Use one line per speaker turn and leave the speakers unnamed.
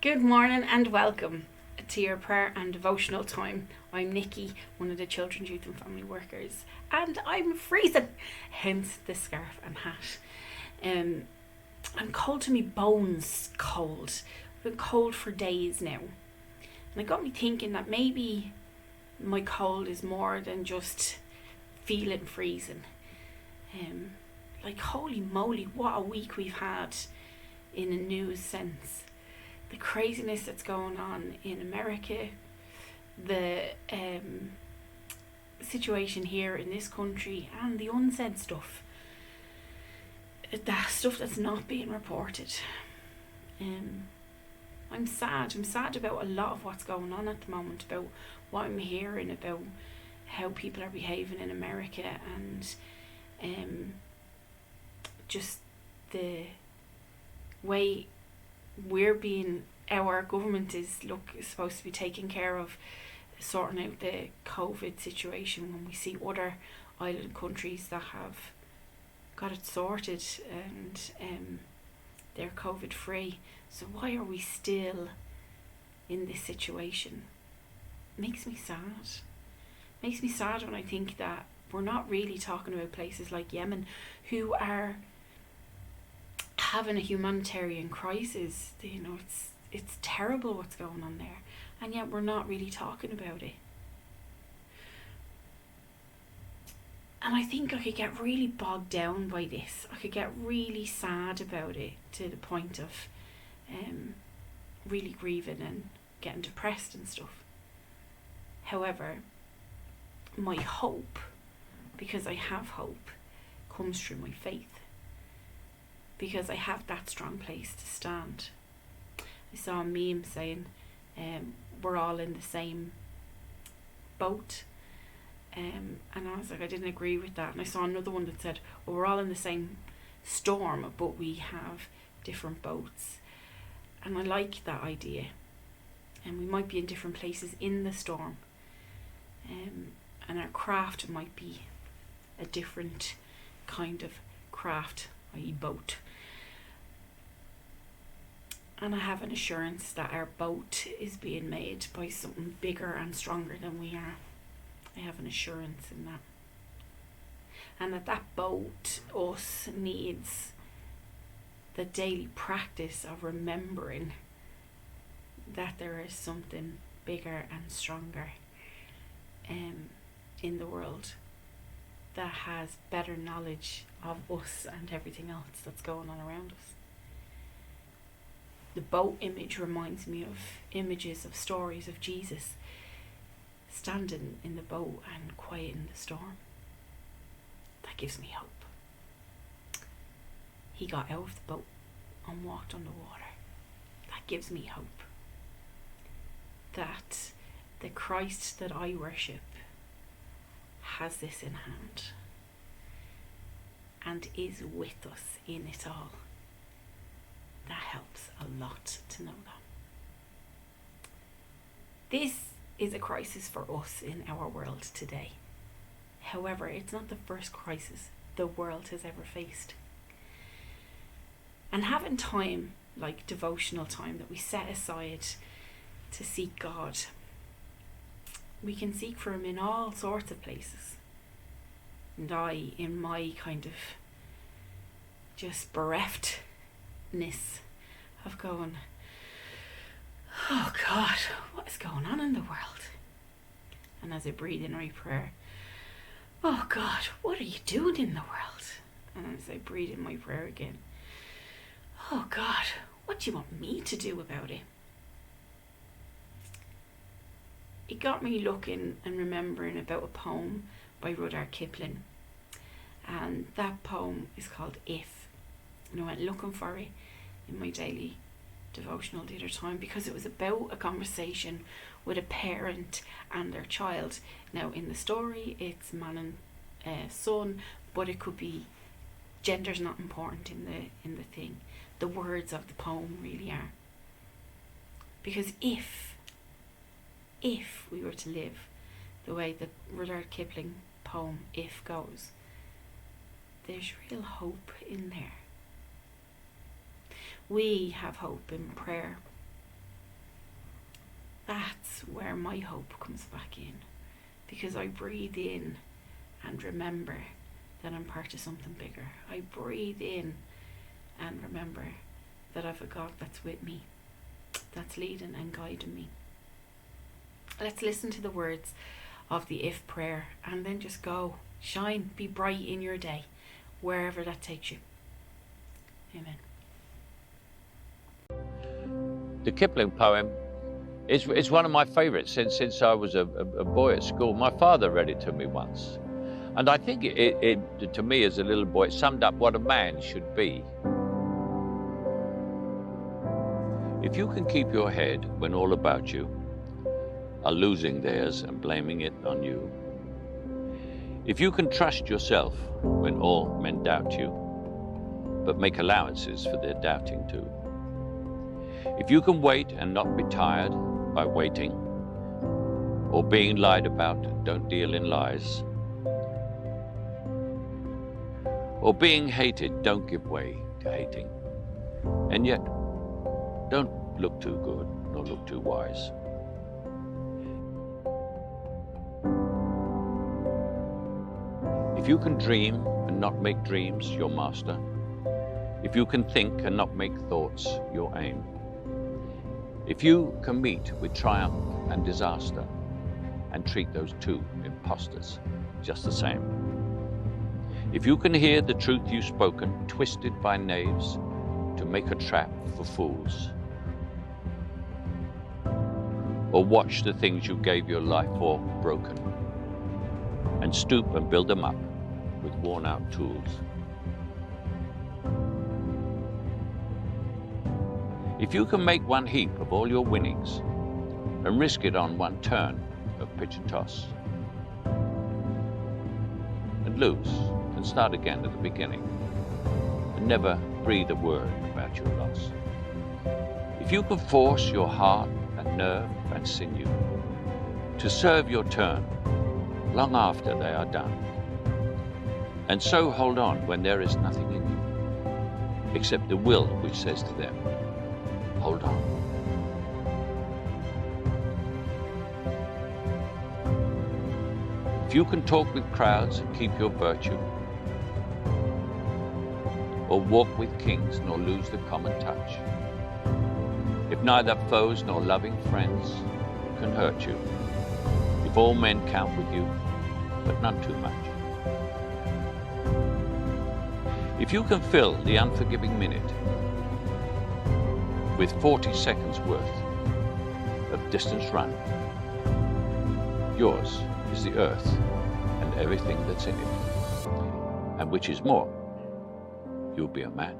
Good morning and welcome to your prayer and devotional time. I'm Nikki, one of the children's youth and family workers, and I'm freezing, hence the scarf and hat. I'm cold to me bones, cold. I've been cold for days now, and it got me thinking that maybe my cold is more than just feeling freezing. Like holy moly, what a week we've had in a news sense. The craziness that's going on in America, the situation here in this country, and the unsaid stuff, that stuff that's not being reported. I'm sad about a lot of what's going on at the moment, about what I'm hearing about how people are behaving in America, and just the way our government is supposed to be taking care of sorting out the COVID situation, when we see other island countries that have got it sorted and they're COVID free. So why are we still in this situation? Makes me sad. Makes me sad when I think that we're not really talking about places like Yemen, who are having a humanitarian crisis. It's terrible what's going on there, and yet we're not really talking about it. And I think I could get really bogged down by this. I could get really sad about it, to the point of really grieving and getting depressed and stuff. However, my hope, because I have hope, comes through my faith, because I have that strong place to stand. I saw a meme saying we're all in the same boat, and I was like, I didn't agree with that. And I saw another one that said, well, we're all in the same storm, but we have different boats. And I like that idea, and we might be in different places in the storm, and our craft might be a different kind of craft, i.e. boat. And I have an assurance that our boat is being made by something bigger and stronger than we are. I have an assurance in that. And that boat, us, needs the daily practice of remembering that there is something bigger and stronger in the world, that has better knowledge of us and everything else that's going on around us. The boat image reminds me of images of stories of Jesus standing in the boat and quieting the storm. That gives me hope. He got out of the boat and walked on the water. That gives me hope. That the Christ that I worship has this in hand and is with us in it all. That helps a lot to know that. This is a crisis for us in our world today. However, it's not the first crisis the world has ever faced. And having time, like devotional time, that we set aside to seek God, we can seek for Him in all sorts of places. And I, in my kind of just bereftness of going, oh God, what is going on in the world? And as I breathe in my prayer, oh God, what are you doing in the world? And as I breathe in my prayer again, oh God, what do you want me to do about it? It got me looking and remembering about a poem by Rudyard Kipling. And that poem is called If. And I went looking for it in my daily devotional the other time, because it was about a conversation with a parent and their child. Now in the story it's man and son, but it could be, gender's not important in the thing. The words of the poem really are. Because if we were to live the way the Rudyard Kipling poem If goes, there's real hope in there. We have hope in prayer. That's where my hope comes back in, because I breathe in and remember that I'm part of something bigger. I breathe in and remember that I've a God that's with me, that's leading and guiding me. Let's listen to the words of the if prayer and then just go, shine, be bright in your day, wherever that takes you. Amen.
The Kipling poem is one of my favourites since I was a boy at school. My father read it to me once. And I think it to me as a little boy, it summed up what a man should be. If you can keep your head when all about you are losing theirs and blaming it on you. If you can trust yourself when all men doubt you, but make allowances for their doubting too. If you can wait and not be tired by waiting, or being lied about, don't deal in lies, or being hated, don't give way to hating, and yet don't look too good nor look too wise. If you can dream and not make dreams your master, if you can think and not make thoughts your aim, if you can meet with triumph and disaster and treat those two impostors just the same, if you can hear the truth you've spoken twisted by knaves to make a trap for fools, or watch the things you gave your life for broken and stoop and build them up with worn-out tools. If you can make one heap of all your winnings and risk it on one turn of pitch and toss, and lose and start again at the beginning, and never breathe a word about your loss. If you can force your heart and nerve and sinew to serve your turn long after they are done, and so hold on when there is nothing in you except the will which says to them, hold on. If you can talk with crowds and keep your virtue, or walk with kings nor lose the common touch, if neither foes nor loving friends can hurt you, if all men count with you, but none too much, if you can fill the unforgiving minute with 40 seconds worth of distance run, yours is the earth and everything that's in it, and which is more, you'll be a man.